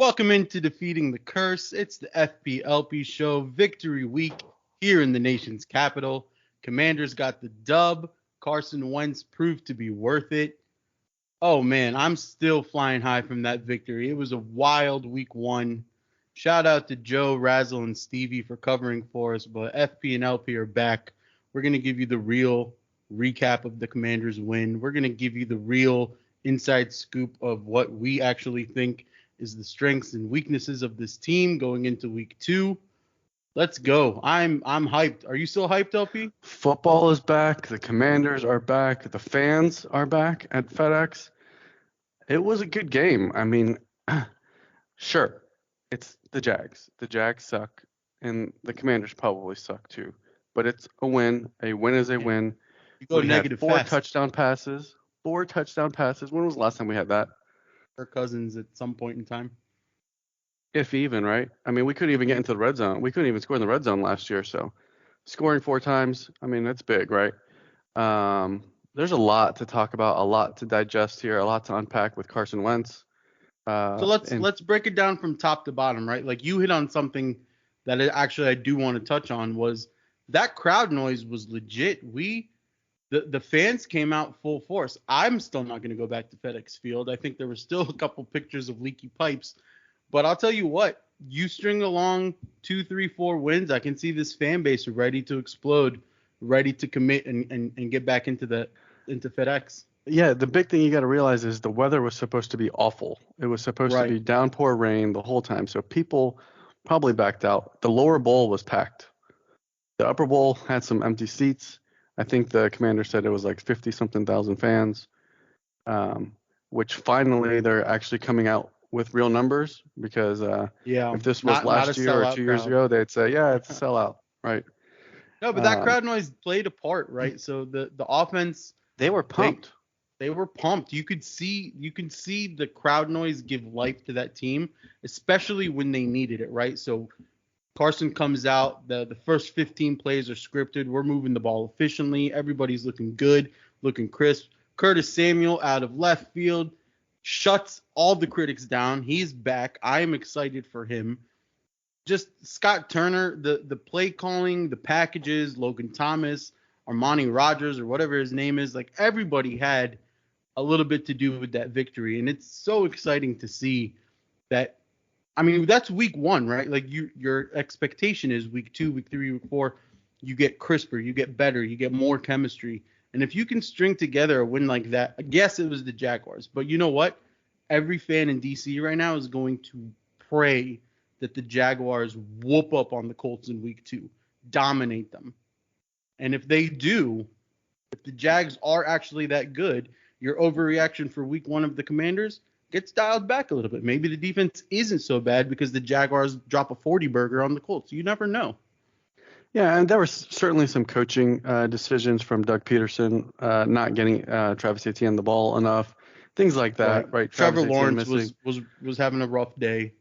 Welcome into Defeating the Curse. It's the FPLP show, victory week here in the nation's capital. Commanders got the dub. Carson Wentz proved to be worth it. Oh man, I'm still flying high from that victory. It was a wild week one. Shout out to Joe, Razzle, and Stevie for covering for us, but FP and LP are back. We're going to give you the real recap of the Commanders' win. We're going to give you the real inside scoop of what we actually think is the strengths and weaknesses of this team going into week two. Let's go. I'm hyped. Are you still hyped, LP? Football is back. The Commanders are back. The fans are back at FedEx. It was a good game. I mean, sure, it's the Jags. The Jags suck, and the Commanders probably suck too. But it's a win. A win is a win. You go negative four fast. touchdown passes. When was the last time we had that? Kirk Cousins at some point in time. If even, right? I mean, we couldn't even get into the red zone. We couldn't even score in the red zone last year. So scoring 4 times, I mean, that's big, right? There's a lot to talk about, a lot to digest here, a lot to unpack with Carson Wentz. So let's break it down from top to bottom, right? Like you hit on something that I do want to touch on was that crowd noise was legit. The fans came out full force. I'm still not going to go back to FedEx Field. I think there were still a couple pictures of leaky pipes. But I'll tell you what, you string along 2, 3, 4 wins, I can see this fan base ready to explode, ready to commit and get back into FedEx. Yeah, the big thing you got to realize is the weather was supposed to be awful. It was supposed to be downpour rain the whole time. So people probably backed out. The lower bowl was packed. The upper bowl had some empty seats. I think the commander said it was like 50-something thousand fans, which finally they're actually coming out with real numbers because if this was last year or 2 years ago, they'd say, yeah, it's a sellout, right? No, but that crowd noise played a part, right? So the offense, they were pumped. They were pumped. You can see the crowd noise give life to that team, especially when they needed it, right? So Carson comes out, the first 15 plays are scripted. We're moving the ball efficiently. Everybody's looking good, looking crisp. Curtis Samuel out of left field shuts all the critics down. He's back. I am excited for him. Just Scott Turner, the play calling, the packages, Logan Thomas, Armani Rogers, or whatever his name is, like everybody had a little bit to do with that victory. And it's so exciting to see that. I mean, that's week one, right? Like your expectation is week 2, week 3, week 4, you get crisper, you get better, you get more chemistry. And if you can string together a win like that, I guess it was the Jaguars. But you know what? Every fan in DC right now is going to pray that the Jaguars whoop up on the Colts in week 2, dominate them. And if they do, if the Jags are actually that good, your overreaction for week 1 of the Commanders gets dialed back a little bit. Maybe the defense isn't so bad because the Jaguars drop a 40 burger on the Colts. You never know. Yeah, and there were certainly some coaching decisions from Doug Peterson, not getting Travis Etienne the ball enough, things like that, right? Trevor Lawrence was having a rough day.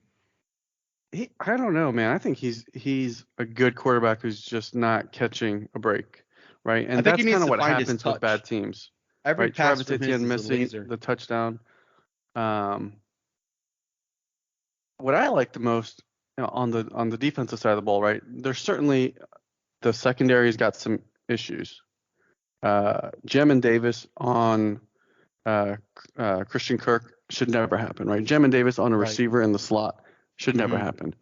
I don't know, man. I think he's a good quarterback who's just not catching a break, right? And that's kind of what happens with bad teams. Every pass Travis Etienne missing the touchdown. What I like the most on the defensive side of the ball, right? There's certainly the secondary's got some issues. Jamin Davis on Christian Kirk should never happen, right? Jamin Davis on a receiver in the slot should never happen.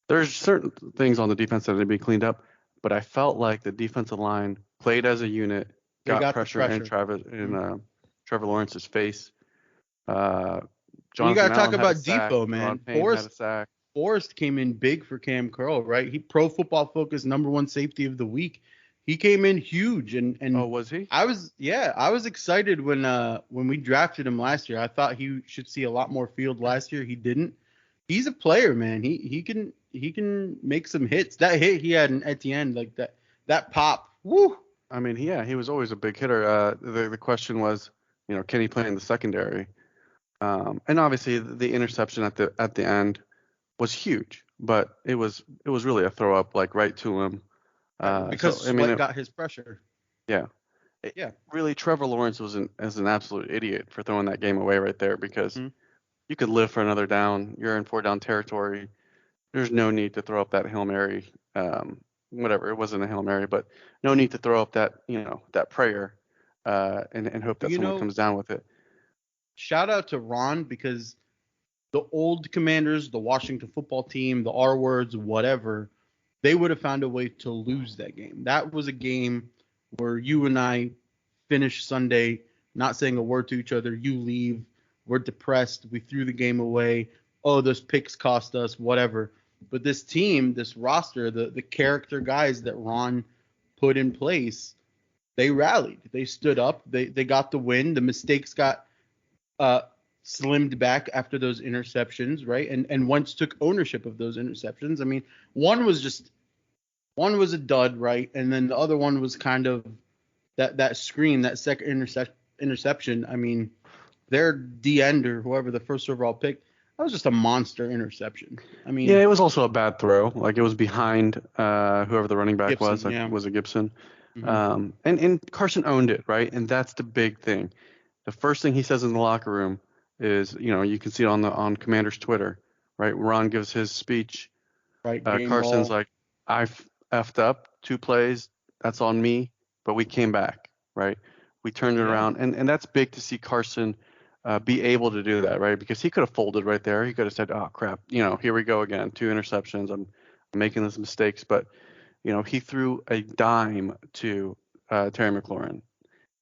There's certain things on the defense that need to be cleaned up, but I felt like the defensive line played as a unit, got pressure in Trevor Lawrence's face. You got to talk about Defoe, man. Forrest came in big for Cam Curl, right? He Pro Football Focus #1 safety of the week. He came in huge, and oh, was he? I was excited when we drafted him last year. I thought he should see a lot more field last year. He didn't. He's a player, man. He can make some hits. That hit he had at the end, like that pop. Woo! I mean, he was always a big hitter. The question was, can he play in the secondary? And obviously the interception at the end was huge, but it was really a throw up, like right to him. Because Sweat got his pressure. Yeah. Really, Trevor Lawrence was an absolute idiot for throwing that game away right there because you could live for another down. You're in 4-down territory. There's no need to throw up that Hail Mary. Whatever, it wasn't a Hail Mary, but no need to throw up that, that prayer, and hope that You someone know, comes down with it. shout out to Ron, because the old Commanders, the Washington football team, the R words, whatever, they would have found a way to lose that game. That was a game where you and I finished Sunday not saying a word to each other. You leave. We're depressed. We threw the game away. Oh, those picks cost us, whatever. But this team, this roster, the character guys that Ron put in place, they rallied. They stood up. They got the win. The mistakes got uh, slimmed back after those interceptions, right? And Wentz took ownership of those interceptions. I mean, one was a dud, right? And then the other one was kind of that screen, that second interception. I mean, their D end or whoever the first overall pick, that was just a monster interception. I Yeah, mean, it was also a bad throw. Like, it was behind whoever the running back was. Gibson, Like, yeah. was it Gibson? Hmm. And Carson owned it, right? And that's the big thing. The first thing he says in the locker room is, you can see it on Commander's Twitter, right? Ron gives his speech. Right, game Carson's ball. like, I effed up 2 plays. That's on me, but we came back, right? We turned it Yeah, around, and that's big to see Carson be able to do that, right? Because he could have folded right there. He could have said, "Oh crap, here we go again, 2 interceptions. I'm making these mistakes." But he threw a dime to Terry McLaurin.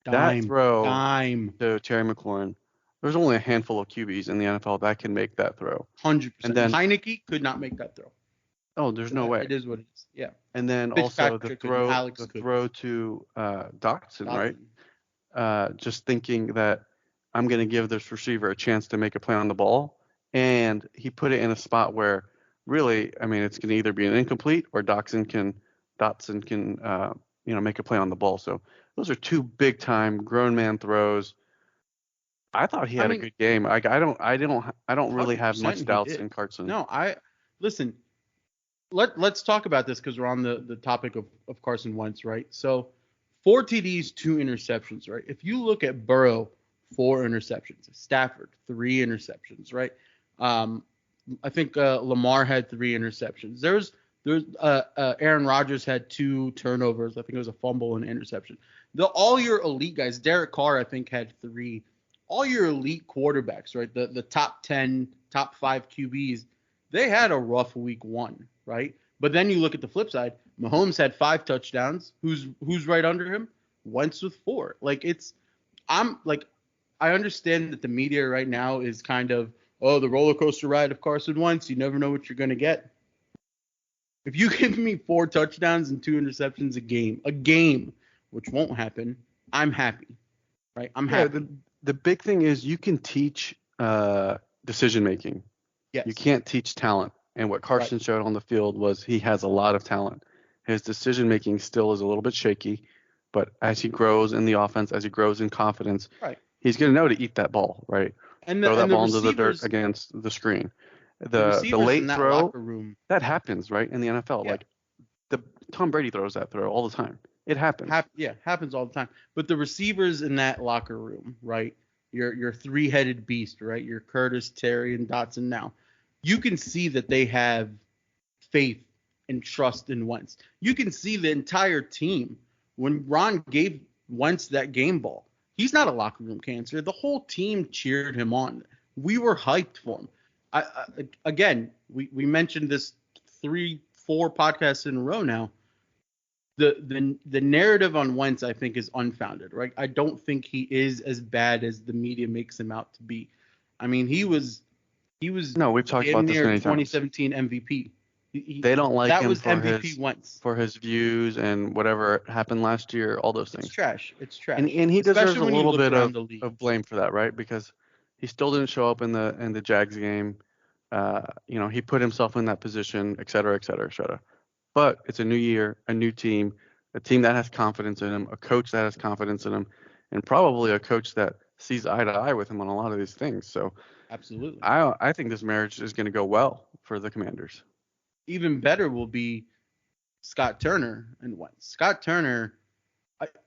That dime, throw dime, to Terry McLaurin, there's only a handful of QBs in the NFL that can make that throw. 100%. And then, Heineke could not make that throw. oh, there's no way. It is what it is. Yeah. And then also the Fitzpatrick and throw Alex the could. throw to Dotson, right? Dotson. Just thinking that I'm going to give this receiver a chance to make a play on the ball, and he put it in a spot where really, I mean, it's going to either be an incomplete or Dotson can make a play on the ball. So those are two big time grown man throws. I thought he I had a mean, good game. I don't really have much 100% he doubts did. in Carson. No, listen. Let's talk about this because we're on the topic of Carson Wentz, right? So 4 TDs, 2 interceptions, right? If you look at Burrow, 4 interceptions, Stafford, 3 interceptions, right? Um, I think Lamar had 3 interceptions. There's Aaron Rodgers had 2 turnovers. I think it was a fumble and interception. All your elite guys, Derek Carr, I think had 3. All your elite quarterbacks, right? The top 10, top 5 QBs, they had a rough week 1, right? But then you look at the flip side. Mahomes had 5 touchdowns. Who's right under him? Wentz with 4. I understand that the media right now is kind of, oh, the roller coaster ride of Carson Wentz. You never know what you're gonna get. If you give me 4 touchdowns and 2 interceptions a game, which won't happen, I'm happy, right? I'm Yeah, happy. the big thing is you can teach decision making. You Yes, can't teach talent. And what right. Carson showed on the field was he has a lot of talent. His decision making still is a little bit shaky, but as he grows in the offense, as he grows in confidence, Right. he's going to know to eat that ball, right? And Throw the that and the ball into the dirt receivers, against the screen. the The receivers in late that throw, locker room, that happens, right, in the NFL. yeah, Like the Tom Brady throws that throw all the time. It happens. happens all the time. But the receivers in that locker room, right? Your 3-headed beast, right? Your Curtis, Terry, and Dotson now. You can see that they have faith and trust in Wentz. You can see the entire team when Ron gave Wentz that game ball. He's not a locker room cancer. The whole team cheered him on. We were hyped for him. Again, we mentioned this 3-4 podcasts in a row now. The narrative on Wentz, I think, is unfounded, right? I don't think he is as bad as the media makes him out to be. I mean, he was No, we've talked damn about this near many times. 2017 MVP. They don't like That him was for MVP his Wentz. views and whatever happened last year, all those It's things. trash. It's And trash, he deserves especially a when you little look bit around the league. of blame for that, right? Because he still didn't show up in the Jags game. He put himself in that position, et cetera, et cetera, et cetera. But it's a new year, a new team, a team that has confidence in him, a coach that has confidence in him, and probably a coach that sees eye to eye with him on a lot of these things. So Absolutely. I think this marriage is going to go well for the Commanders. Even better will be Scott Turner and Wentz. Scott Turner,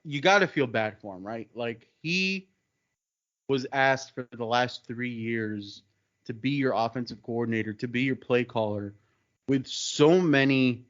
you got to feel bad for him, right? Like he was asked for the last 3 years to be your offensive coordinator, to be your play caller, with so many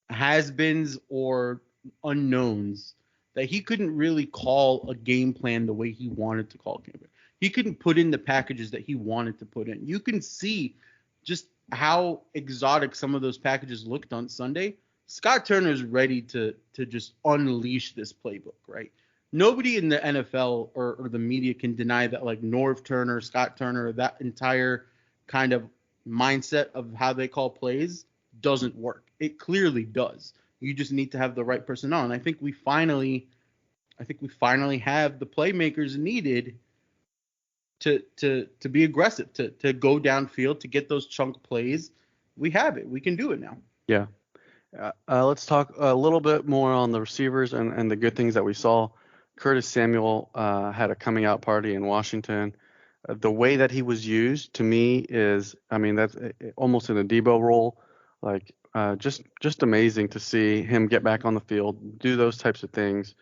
has-beens or unknowns that he couldn't really call a game plan the way he wanted to call a game plan. He couldn't put in the packages that he wanted to put in. You can see just how exotic some of those packages looked on Sunday. Scott Turner is ready to just unleash this playbook, right? Nobody in the NFL or the media can deny that, like, Norv Turner, Scott Turner, that entire kind of mindset of how they call plays doesn't work. It clearly does. You just need to have the right personnel. And I think we finally have the playmakers needed to be aggressive, to go downfield, to get those chunk plays. We have it. We can do it now. Yeah. Let's talk a little bit more on the receivers and the good things that we saw. Curtis Samuel had a coming out party in Washington. The way that he was used to me is, I mean, that's almost in a Debo role. Like, just amazing to see him get back on the field, do those types of things,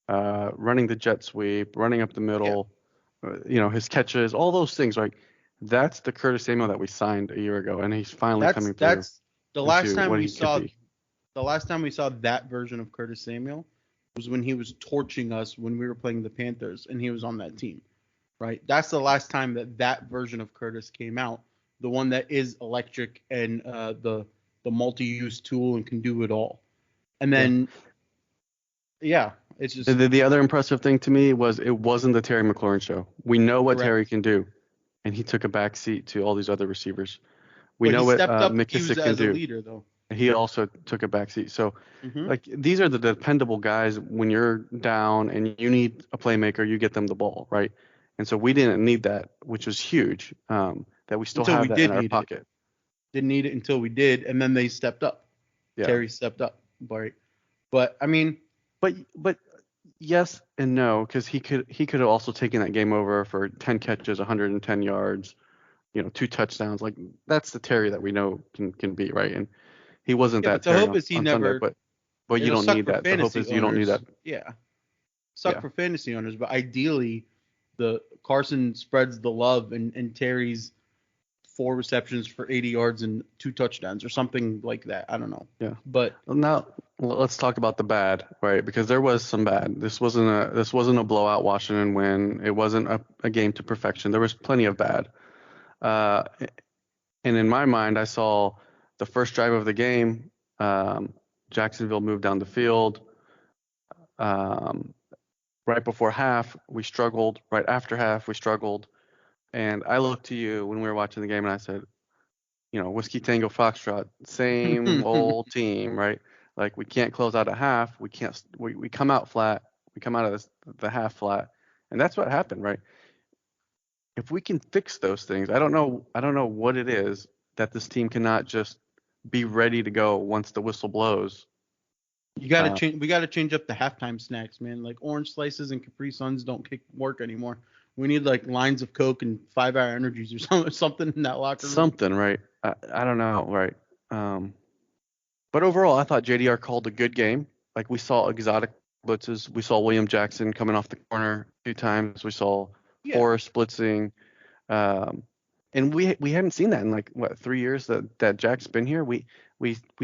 running the jet sweep, running up the middle, his catches, all those things. Right, that's the Curtis Samuel that we signed a year ago, and he's finally coming through. That's the last time what we he saw. could be. The last time we saw that version of Curtis Samuel was when he was torching us when we were playing the Panthers, and he was on that team, right? That's the last time that version of Curtis came out, the one that is electric and the multi-use tool and can do it all. And then, it's just The other impressive thing to me was it wasn't the Terry McLaurin show. We know what Correct. Terry can do, and he took a back seat to all these other receivers. We but know he what stepped up. He McKissick was can as do. a leader, though. He also took a backseat. So, Mhm. like, these are the dependable guys. When you're down and you need a playmaker, you get them the ball, right? And so we didn't need that, which was huge. That we still Until have we that did in our need it. pocket. Didn't need it until we did, and then they stepped up. Yeah. Terry stepped up, but I mean, But yes and no, because he could have also taken that game over for 10 catches, 110 yards, 2 touchdowns. Like, that's the Terry that we know can be, right? And he wasn't that but the Terry hope is he on never. Sunday, but you It'll don't suck need for that. The hope fantasy is you don't need that. owners. Yeah. Suck Yeah. for fantasy owners, but ideally, the Carson spreads the love and Terry's 4 receptions for 80 yards and 2 touchdowns or something like that. I don't know. Yeah. But Well, now let's talk about the bad, right? Because there was some bad. This wasn't a blowout Washington win. It wasn't a game to perfection. There was plenty of bad. And in my mind, I saw the first drive of the game. Jacksonville moved down the field. Right before half, we struggled. Right after half, we struggled. And I looked to you when we were watching the game, and I said, Whiskey Tango Foxtrot, same old team, right? Like, we can't close out at half. We can't. We come out flat. We come out of the half flat, and that's what happened, right? If we can fix those things, I don't know what it is that this team cannot just be ready to go once the whistle blows. you got to change. We got to change up the halftime snacks, man. Like orange slices and Capri Suns don't work anymore. We need like lines of Coke and 5-hour energies or something in that locker room. Something, right? I don't know, right? But overall, I thought JDR called a good game. Like, we saw exotic blitzes. We saw William Jackson coming off the corner 2 times. We saw Forrest blitzing. And we hadn't seen that in, like, 3 years that Jack's been here. We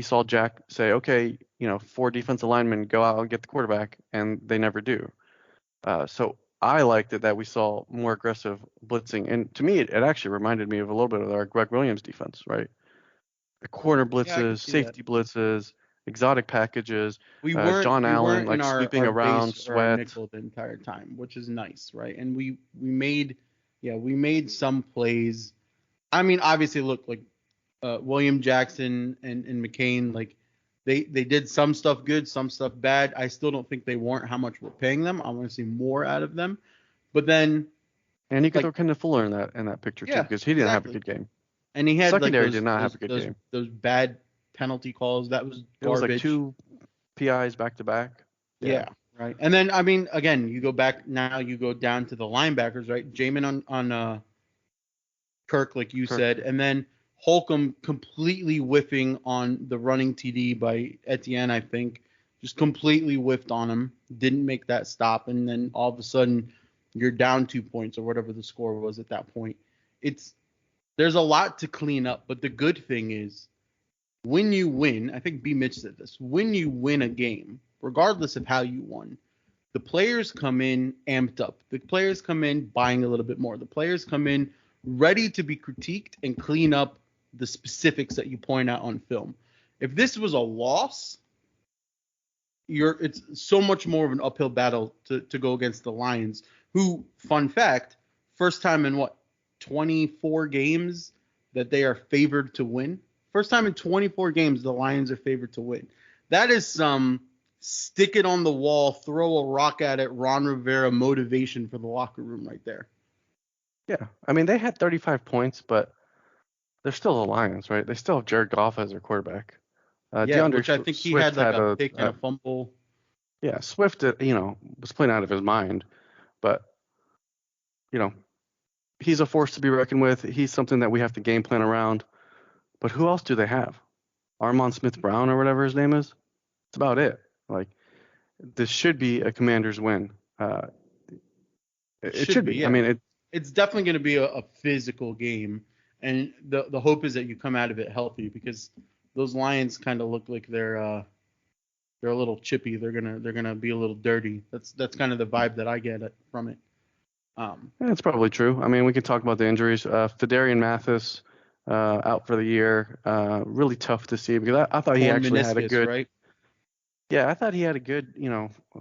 saw Jack say, okay, 4 defensive linemen go out and get the quarterback, and they never do. So I liked it that we saw more aggressive blitzing. And to me, it actually reminded me of a little bit of our Greg Williams defense, right? The corner blitzes, safety blitzes, exotic packages. John Allen, like, sweeping our around, base or our sweat. nickel the entire time, which is nice, right? And we made some plays. I mean, obviously, look, like William Jackson and McCain, like they did some stuff good, some stuff bad. I still don't think they warrant how much we're paying them. I want to see more out of them. But then, and you could throw Kendall Fuller in that picture too, because he didn't have a good game. And he had secondary did not have a good game. Those bad penalty calls, that was garbage. It was like 2 PIs back to back. Yeah, right. And then, I mean, again, you go back now, you go down to the linebackers, right? Jamin on Kirk, like you said, and then Holcomb completely whiffing on the running TD by Etienne, I think, just completely whiffed on him, didn't make that stop, and then all of a sudden you're down 2 points or whatever the score was at that point. there's a lot to clean up. But the good thing is, when you win, I think B. Mitch said this, when you win a game, regardless of how you won, the players come in amped up. The players come in buying a little bit more. The players come in ready to be critiqued and clean up the specifics that you point out on film. If this was a loss, it's so much more of an uphill battle to go against the Lions, who, fun fact, first time in 24 games that they are favored to win. First time in 24 games the Lions are favored to win. That is some stick it on the wall, throw a rock at it, Ron Rivera motivation for the locker room right there. Yeah, I mean, they had 35 points, but they're still the Lions, right? They still have Jared Goff as their quarterback. Which I think he had like a pick and a fumble. Yeah, Swift, was playing out of his mind, but he's a force to be reckoned with. He's something that we have to game plan around. But who else do they have? Armon Smith Brown or whatever his name is. That's about it. Like, this should be a Commanders win. It should be. Yeah. I mean, it's definitely going to be a physical game, and the hope is that you come out of it healthy, because those Lions kind of look like they're a little chippy. They're gonna be a little dirty. That's kind of the vibe that I get from it. That's probably true. I mean, we can talk about the injuries. Fedarian Mathis out for the year. Really tough to see, because I thought he actually had a good. Right? Yeah, I thought he had a good,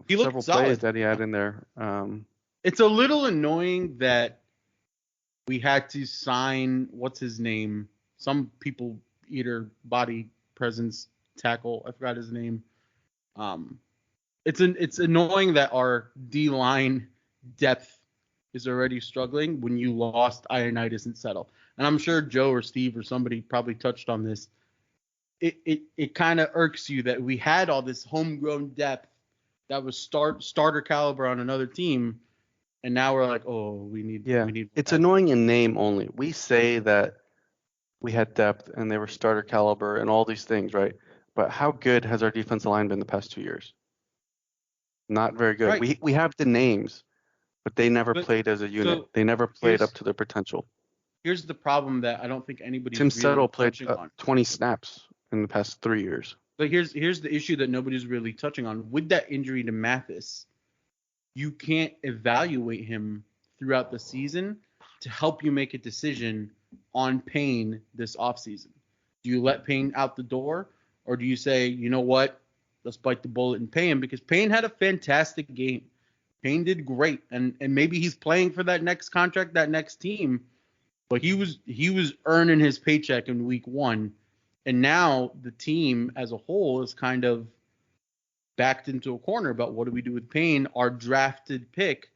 several plays that he had in there. It's a little annoying that we had to sign, what's his name? Some people eater body presence tackle. I forgot his name. It's annoying that our D-line depth is already struggling when you lost Ioannidis and Settle. And I'm sure Joe or Steve or somebody probably touched on this. It kind of irks you that we had all this homegrown depth that was starter caliber on another team, and now we're like, oh, we need. It's annoying in name only. We say that we had depth and they were starter caliber and all these things, right? But how good has our defensive line been the past 2 years? Not very good. Right. We have the names, but they never played as a unit. They never played up to their potential. Here's the problem that I don't think anybody's Tim really Settle played touching on. 20 snaps in the past 3 years. But here's the issue that nobody's really touching on. With that injury to Mathis, you can't evaluate him throughout the season to help you make a decision on Payne this offseason. Do you let Payne out the door, or do you say, you know what, let's bite the bullet and pay him? Because Payne had a fantastic game. Payne did great, and maybe he's playing for that next contract, that next team, but he was earning his paycheck in week 1, and now the team as a whole is kind of backed into a corner about what do we do with Payne. Our drafted pick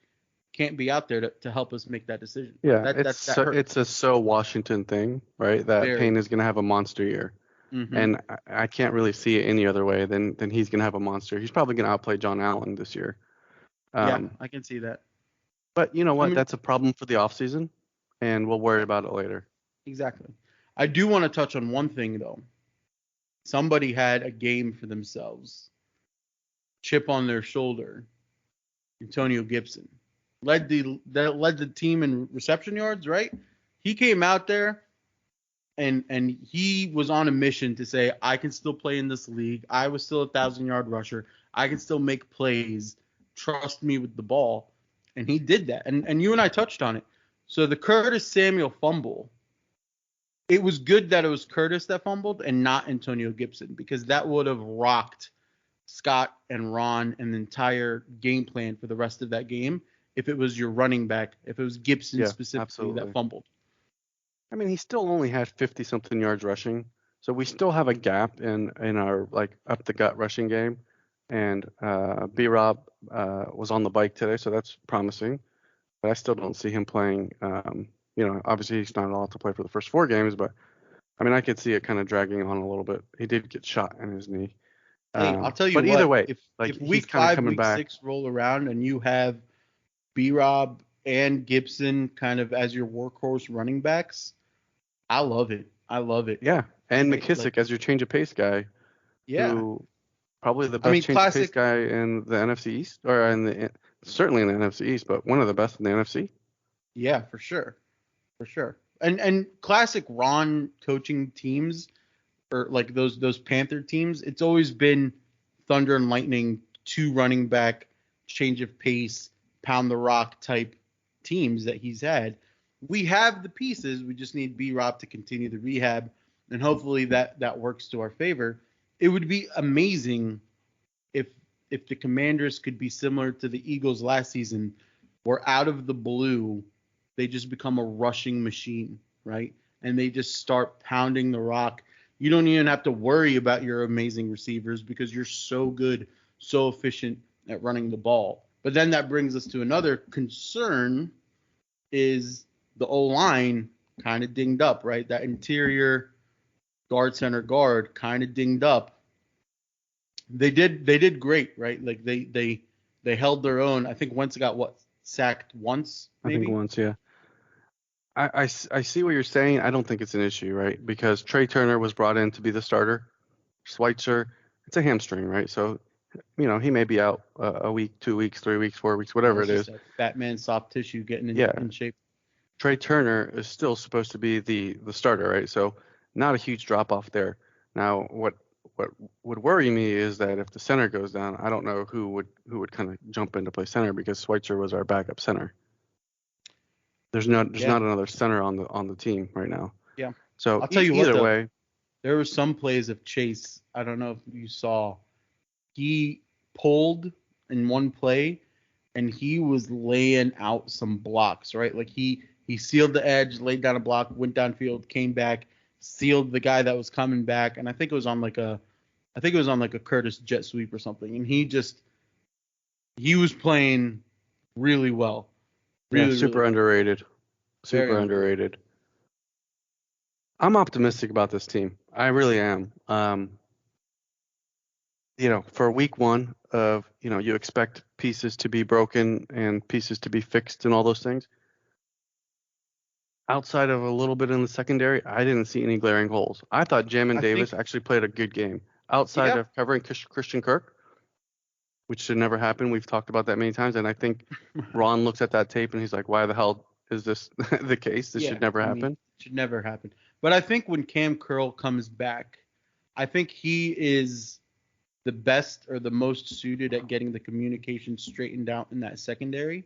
can't be out there to help us make that decision. Yeah, it's a so Washington thing, right? That Payne is going to have a monster year. Mm-hmm. And I can't really see it any other way than he's going to have a monster. He's probably going to outplay John Allen this year. Yeah, I can see that. But you know what? That's a problem for the offseason, and we'll worry about it later. Exactly. I do want to touch on one thing, though. Somebody had a game for themselves. Chip on their shoulder. Antonio Gibson led the team in reception yards, right? He came out there and he was on a mission to say, I can still play in this league. I was still a 1,000-yard rusher. I can still make plays. Trust me with the ball. And he did that. And you and I touched on it. So the Curtis Samuel fumble, it was good that it was Curtis that fumbled and not Antonio Gibson, because that would have rocked Scott and Ron and the entire game plan for the rest of that game if it was your running back, if it was Gibson specifically that fumbled. I mean, he still only had 50-something yards rushing, so we still have a gap in our up-the-gut rushing game. And B-Rob was on the bike today, so that's promising. But I still don't see him playing. Obviously he's not allowed to play for the first 4 games, but I mean, I could see it kind of dragging on a little bit. He did get shot in his knee. Hey, I'll tell you but what, either way, if week 5, week 6 roll around and you have B-Rob and Gibson kind of as your workhorse running backs, I love it. Yeah, and McKissick as your change of pace guy. Yeah. Who probably the best change of pace guy in the NFC East, or certainly in the NFC East, but one of the best in the NFC. Yeah, for sure. And classic Ron coaching teams, or like those Panther teams, it's always been Thunder and Lightning, two running back, change of pace, pound the rock type teams that he's had. We have the pieces. We just need B-Rob to continue the rehab, and hopefully that works to our favor. It would be amazing if if the Commanders could be similar to the Eagles last season, where out of the blue they just become a rushing machine, right? And they just start pounding the rock. You don't even have to worry about your amazing receivers because you're so good, so efficient at running the ball. But then that brings us to another concern is the O-line kind of dinged up, right? That interior guard center guard kind of dinged up. They did great, right? Like they held their own. I think Wentz got sacked once, maybe. I think once, yeah. I see what you're saying. I don't think it's an issue, right? Because Trey Turner was brought in to be the starter. Schweitzer, it's a hamstring, right? So, he may be out a week, 2 weeks, 3 weeks, 4 weeks, whatever it is. Fat man, soft tissue getting in shape. Trey Turner is still supposed to be the starter, right? So, not a huge drop off there. Now, what would worry me is that if the center goes down, I don't know who would kind of jump in to play center because Schweitzer was our backup center. There's not another center on the team right now. Yeah. So I'll tell you either way, there were some plays of Chase. I don't know if you saw. He pulled in one play, and he was laying out some blocks, right? Like he sealed the edge, laid down a block, went downfield, came back, sealed the guy that was coming back, and I think it was on like a Curtis jet sweep or something, and he was playing really well. Really, super really underrated. Super underrated. I'm optimistic about this team. I really am. For week one of, you expect pieces to be broken and pieces to be fixed and all those things. Outside of a little bit in the secondary, I didn't see any glaring holes. I thought Jamin Davis actually played a good game. Outside of covering Christian Kirk, which should never happen. We've talked about that many times. And I think Ron looks at that tape and he's like, why the hell is this the case? This should never happen. It should never happen. But I think when Cam Curl comes back, I think he is the best or the most suited at getting the communication straightened out in that secondary.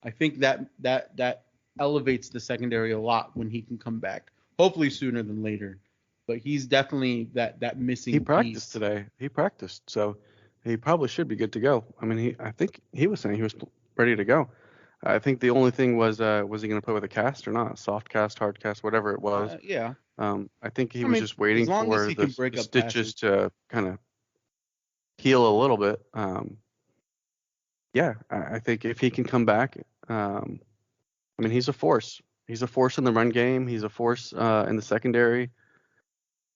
I think that elevates the secondary a lot when he can come back. Hopefully sooner than later. But he's definitely that missing piece. He practiced today. He practiced. So he probably should be good to go. I mean, I think he was saying he was ready to go. I think the only thing was he going to play with a cast or not? Soft cast, hard cast, whatever it was. Yeah. I think he was just waiting for the stitches to kind of heal a little bit. I think if he can come back, he's a force. He's a force in the run game. He's a force in the secondary.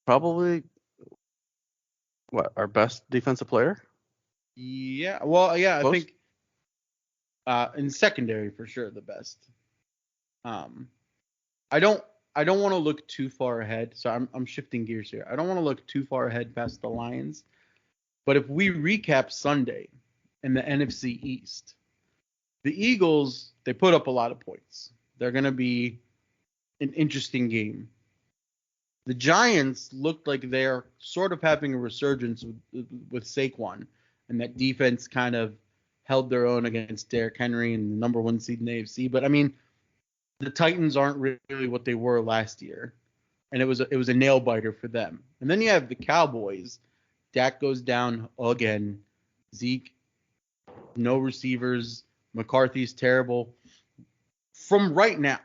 Probably, our best defensive player? Yeah. Well, yeah, close? I think in secondary for sure the best. I don't want to look too far ahead, so I'm shifting gears here. I don't want to look too far ahead past the Lions, but if we recap Sunday in the NFC East, the Eagles, they put up a lot of points. They're going to be an interesting game. The Giants looked like they're sort of having a resurgence with Saquon, and that defense kind of held their own against Derrick Henry and the number one seed in the AFC. But I mean, the Titans aren't really what they were last year, and it was a nail biter for them. And then you have the Cowboys. Dak goes down again. Zeke, no receivers. McCarthy's terrible. From right now,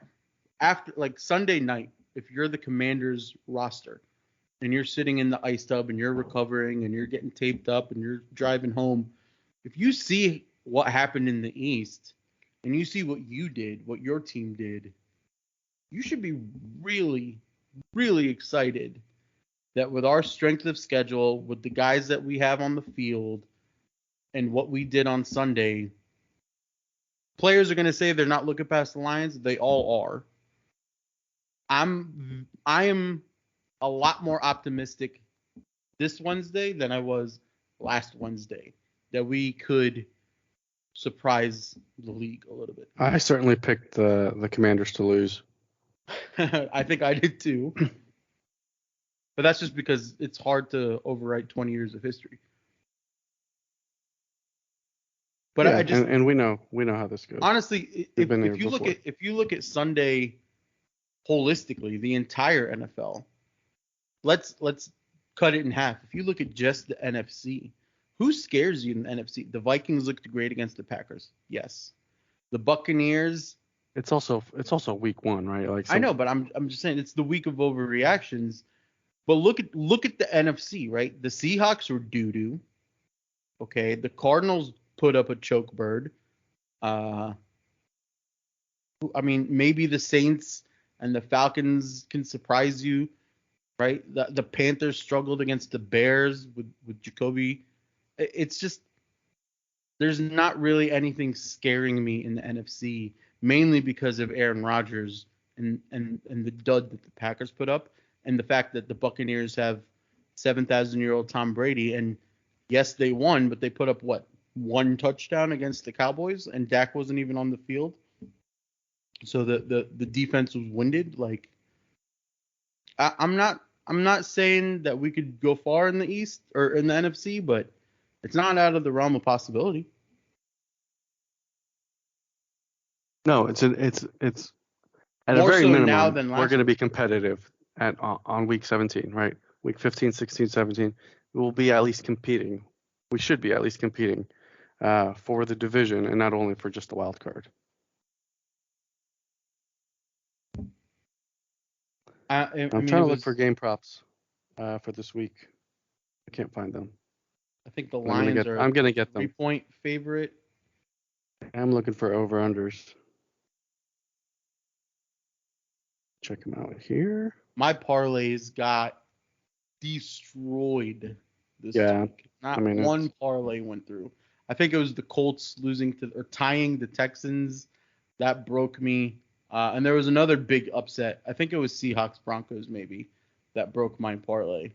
after like Sunday night, if you're the Commanders roster and you're sitting in the ice tub and you're recovering and you're getting taped up and you're driving home, if you see what happened in the East and you see what you did, what your team did, you should be really, really excited that with our strength of schedule, with the guys that we have on the field and what we did on Sunday, players are going to say they're not looking past the Lions. They all are. I am a lot more optimistic this Wednesday than I was last Wednesday that we could surprise the league a little bit. I certainly picked the Commanders to lose. I think I did too. But that's just because it's hard to overwrite 20 years of history. But I Yeah, just and we know how this goes. honestly, We've been there if you look before. at Sunday holistically, the entire NFL, let's cut it in half. If you look at just the NFC, who scares you in the NFC? The Vikings looked great against the Packers. Yes. The Buccaneers, It's also week 1, right? Like I so. know, but I'm just saying it's the week of overreactions. But look at the NFC, right? The Seahawks were doo doo. Okay, the Cardinals put up a choke bird. Uh, I mean, maybe the Saints and the Falcons can surprise you, right? The Panthers struggled against the Bears with Jacoby. It's just there's not really anything scaring me in the NFC, mainly because of Aaron Rodgers and the dud that the Packers put up, and the fact that the Buccaneers have 7,000-year-old Tom Brady, and yes, they won, but they put up what, one touchdown against the Cowboys, and Dak wasn't even on the field, so the defense was winded. Like I'm not saying that we could go far in the East or in the NFC, but it's not out of the realm of possibility. No, it's at a More very so now minimum, than we're last going to year. be competitive on week 17, right? Week 15, 16, 17, we will be at least competing. We should be at least competing for the division and not only for just the wild card. I I'm mean, trying it to look for was. game props for this week. I can't find them. I think the But I'm gonna Lions get are a I'm gonna get them. 3-point favorite. I'm looking for over unders. Check them out here. My parlays got destroyed this Yeah, week. I Not mean one it's parlay went through. I think it was the Colts losing to or tying the Texans that broke me. And there was another big upset. I think it was Seahawks Broncos maybe that broke my parlay.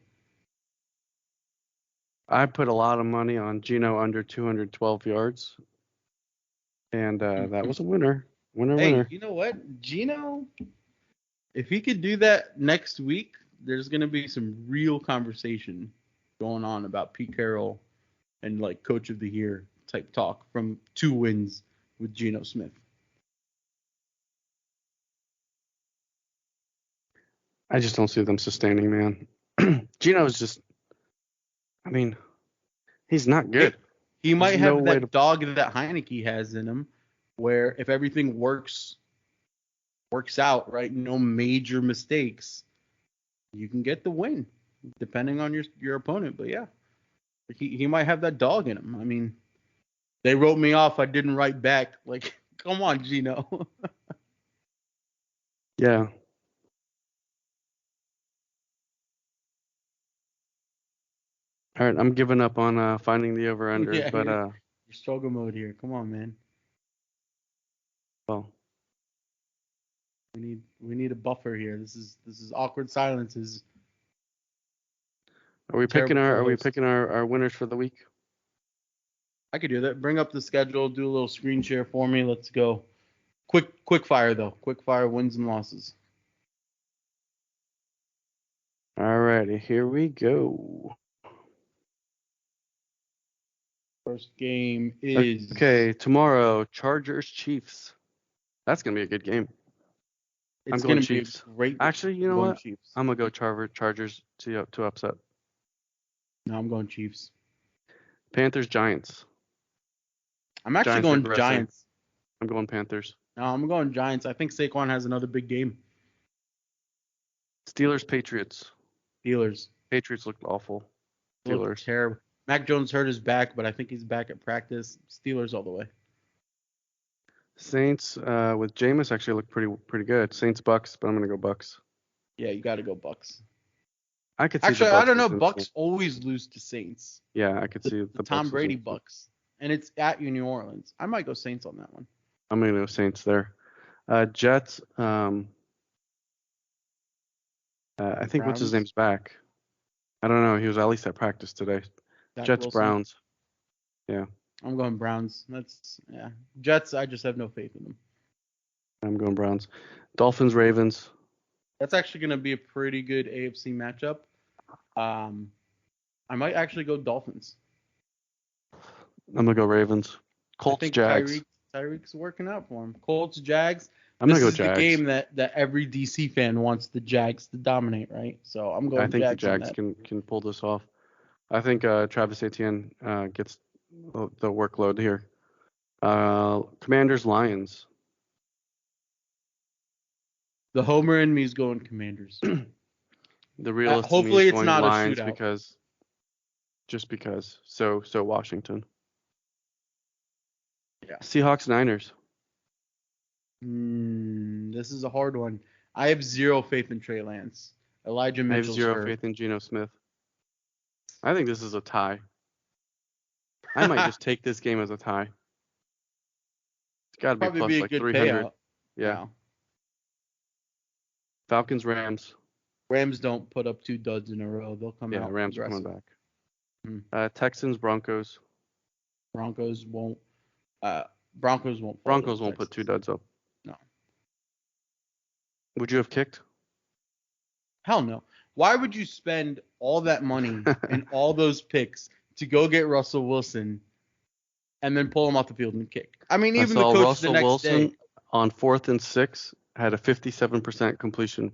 I put a lot of money on Geno under 212 yards, and that was a winner. Winner, Hey, winner. you know what? Gino, if he could do that next week, there's going to be some real conversation going on about Pete Carroll and like coach of the year type talk from 2 wins with Geno Smith. I just don't see them sustaining, man. Geno's just, I mean, he's not Hey, good. he There's might no have way to. that dog that Heineke has in him, where if everything works out right, no major mistakes, you can get the win, depending on your opponent. But yeah, he might have that dog in him. I mean, they wrote me off. I didn't write back. Like, come on, Gino. Yeah. All right, I'm giving up on finding the over under, Yeah, but you're struggle mode here. Come on, man. well, We need a buffer here. This is awkward silences. are we picking Terrible our co-host. our winners for the week? I could do that. Bring up the schedule. Do a little screen share for me. Let's go. Quick fire though. Quick fire wins and losses. All righty, here we go. First game is. Okay, tomorrow, Chargers Chiefs. That's gonna be a good game. I'm It's going gonna be a Chiefs. great game. Actually, you I'm know going what? Chiefs. I'm gonna go Chargers to upset. No, I'm going Chiefs. Panthers Giants. I'm actually Giants going regressing. Giants. I'm going Panthers. No, I'm going Giants. I think Saquon has another big game. Steelers Patriots. Steelers Patriots looked awful. look Steelers. terrible. Mac Jones hurt his back, but I think he's back at practice. Steelers all the way. Saints with Jameis actually looked pretty good. Saints Bucks, but I'm gonna go Bucks. Yeah, you got to go Bucks. I could see the Actually, I Bucks don't know. losing this game. Bucks always lose to Saints. Yeah, I could see The the Tom Bucks losing Brady this game. Bucks, and it's at New Orleans. I might go Saints on that one. I'm gonna go Saints there. Jets. I think what's his Browns. name's back. I don't know. He was at least at practice today. Zach Jets Wilson. Browns. Yeah, I'm going Browns. Yeah. Jets. I just have no faith in them. I'm going Browns. Dolphins Ravens. That's actually going to be a pretty good AFC matchup. I might actually go Dolphins. I'm gonna go Ravens. I Colts, think Jags. Tyreek's working out for him. Colts, Jags. I'm This gonna go is the Jags. game that every DC fan wants the Jags to dominate, right? So I'm going I think Jags the on Jags that. can pull this off. I think Travis Etienne gets the workload here. Commanders, Lions. The homer in me is going Commanders. The realist in me Hopefully is it's going not a Lions shootout. because. So Washington. Yeah. Seahawks, Niners. This is a hard one. I have zero faith in Trey Lance. Elijah I have Mitchell's zero hurt. faith in Geno Smith. I think this is a tie. I might just take this game as a tie. It's got to be Probably plus be a like good 300. payout. Yeah. Falcons, Rams. Rams don't put up 2 duds in a row. They'll come out Rams are aggressive. coming back. Texans, Broncos. Broncos won't. Broncos won't. Broncos won't put 2 duds up. No. Would you have kicked? Hell no. Why would you spend all that money and all those picks to go get Russell Wilson and then pull him off the field and kick? I mean, even the saw coach Russell the next Wilson day. On 4th and 6 had a 57% completion,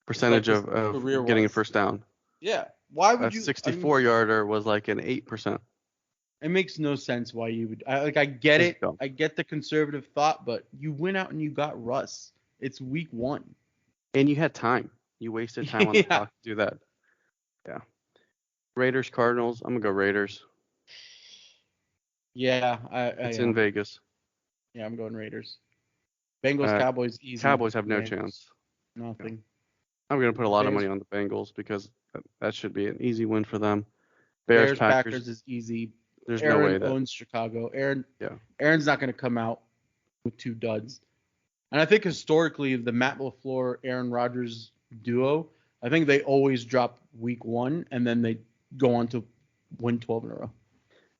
percentage of getting a first down. Yeah. Why would A you? 64-yarder was like an 8%. It makes no sense why you would. I get it. Dumb. I get the conservative thought, but you went out and you got Russ. It's week 1. And you had time. You wasted time on the clock to do that. Yeah. Raiders, Cardinals. I'm going to go Raiders. Yeah. It's in Vegas. Yeah, I'm going Raiders. Bengals, Cowboys, easy. Cowboys have no chance. Nothing. I'm going to put a lot of money on the Bengals because that should be an easy win for them. Bears, Packers is easy. There's Aaron no way that owns Chicago. Aaron's not going to come out with 2 duds. And I think historically the Matt LaFleur, Aaron Rodgers duo, I think they always drop week 1 and then they go on to win 12 in a row.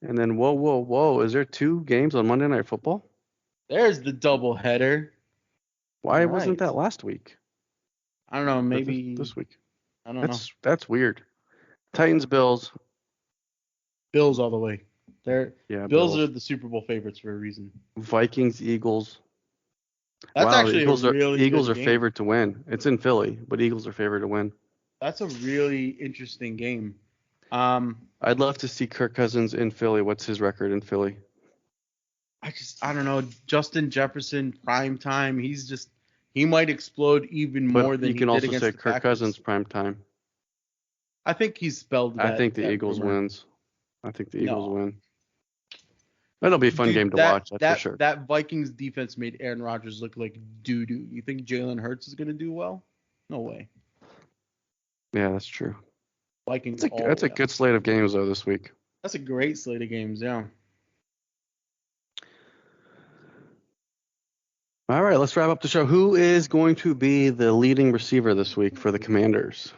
And then whoa! Is there 2 games on Monday Night Football? There's the double header. Why wasn't that last week? I don't know. Maybe this week. I don't know. That's weird. Titans, Bills. Bills all the way. Bills are the Super Bowl favorites for a reason. Vikings, Eagles. That's actually Eagles are favored to win. It's in Philly, but Eagles are favored to win. That's a really interesting game. I'd love to see Kirk Cousins in Philly. What's his record in Philly? I don't know. Justin Jefferson, prime time. He might explode even more than he did against the Packers. You can also say Kirk Cousins, prime time. I think he's spelled that. I think the Eagles wins. I think the Eagles win. That'll be a fun game to watch, that's for sure. That Vikings defense made Aaron Rodgers look like doo-doo. You think Jalen Hurts is going to do well? No way. Yeah, that's true. Vikings. That's a good slate of games, though, this week. That's a great slate of games, yeah. All right, let's wrap up the show. Who is going to be the leading receiver this week for the Commanders?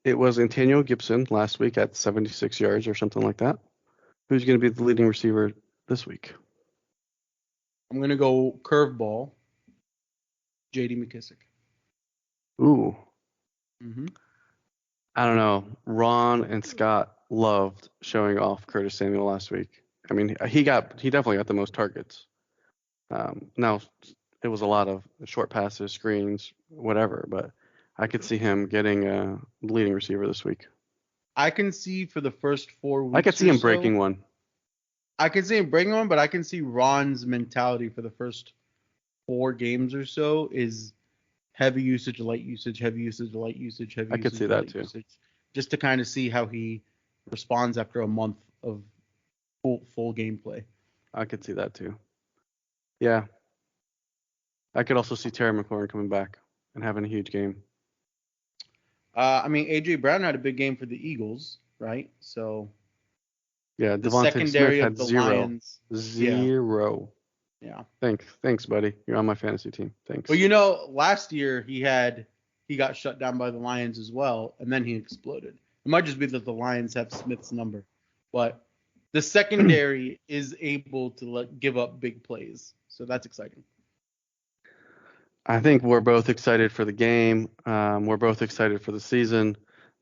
It was Antonio Gibson last week at 76 yards or something like that. Who's going to be the leading receiver this week? I'm going to go curveball, J.D. McKissick. Ooh. Mm-hmm. I don't know. Ron and Scott loved showing off Curtis Samuel last week. I mean, he definitely got the most targets. Now, it was a lot of short passes, screens, whatever, but I could see him getting a leading receiver this week. I can see for the first 4 weeks. I could see him breaking one. I can see him breaking one, but I can see Ron's mentality for the first 4 games or so is heavy usage, light usage, heavy usage, light usage, heavy usage. I could see that too. Just to kind of see how he responds after a month of full gameplay. I could see that too. Yeah. I could also see Terry McLaurin coming back and having a huge game. I mean, A.J. Brown had a big game for the Eagles, right? So yeah, the Devontae secondary Smith of the had 0. Lions. 0. Yeah. Thanks, buddy. You're on my fantasy team. Thanks. Well, last year he got shut down by the Lions as well, and then he exploded. It might just be that the Lions have Smith's number, but the secondary is able to give up big plays, so that's exciting. I think we're both excited for the game. We're both excited for the season.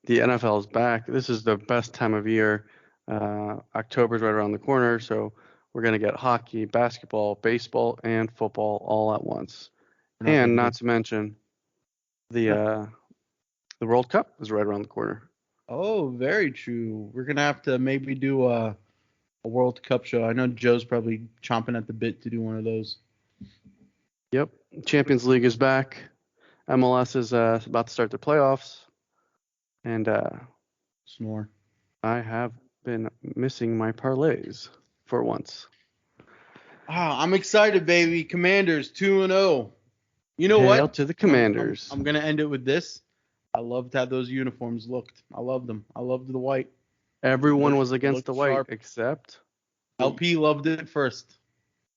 The NFL is back. This is the best time of year. October's right around the corner, so we're going to get hockey, basketball, baseball, and football all at once. We're not And gonna not get. to mention the World Cup is right around the corner. Oh, very true. We're gonna have to maybe do a World Cup show. I know Joe's probably chomping at the bit to do one of those. Yep. Champions League is back. MLS is about to start the playoffs, and Snore. I have been missing my parlays for once. Ah, I'm excited, baby. Commanders 2-0. You know Hail what? to the I'm Commanders. I'm gonna end it with this. I loved how those uniforms looked. I loved them. I loved the white. Everyone was It against looked the white sharp. except me. LP loved it first.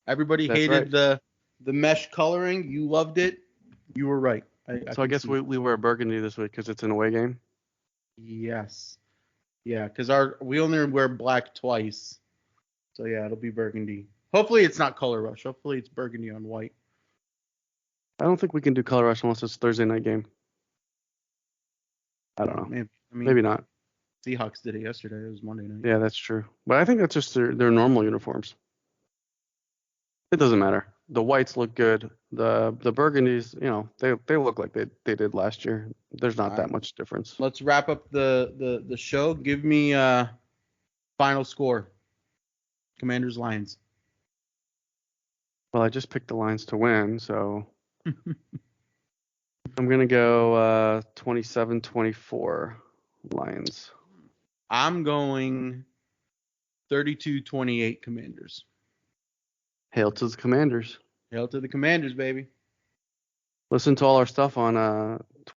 Everybody That's right. hated the mesh coloring. You loved it. You were right. I So I can guess see. we wear burgundy this week because it's an away game. Yes. Yeah, because we only wear black twice. So yeah, it'll be burgundy. Hopefully it's not color rush. Hopefully it's burgundy on white. I don't think we can do color rush unless it's Thursday night game. I don't know. Maybe. I mean, Maybe not. Seahawks did it yesterday. It was Monday night. Yeah, that's true. But I think that's just their normal uniforms. It doesn't matter. The whites look good. The burgundies, they look like they did last year. There's All not that right. much difference. Let's wrap up the show. Give me final score. Commanders Lions. Well, I just picked the Lions to win, so I'm gonna go 27-24 Lions. I'm going 32-28 Commanders. Hail to the Commanders. Hail to the Commanders, baby. Listen to all our stuff on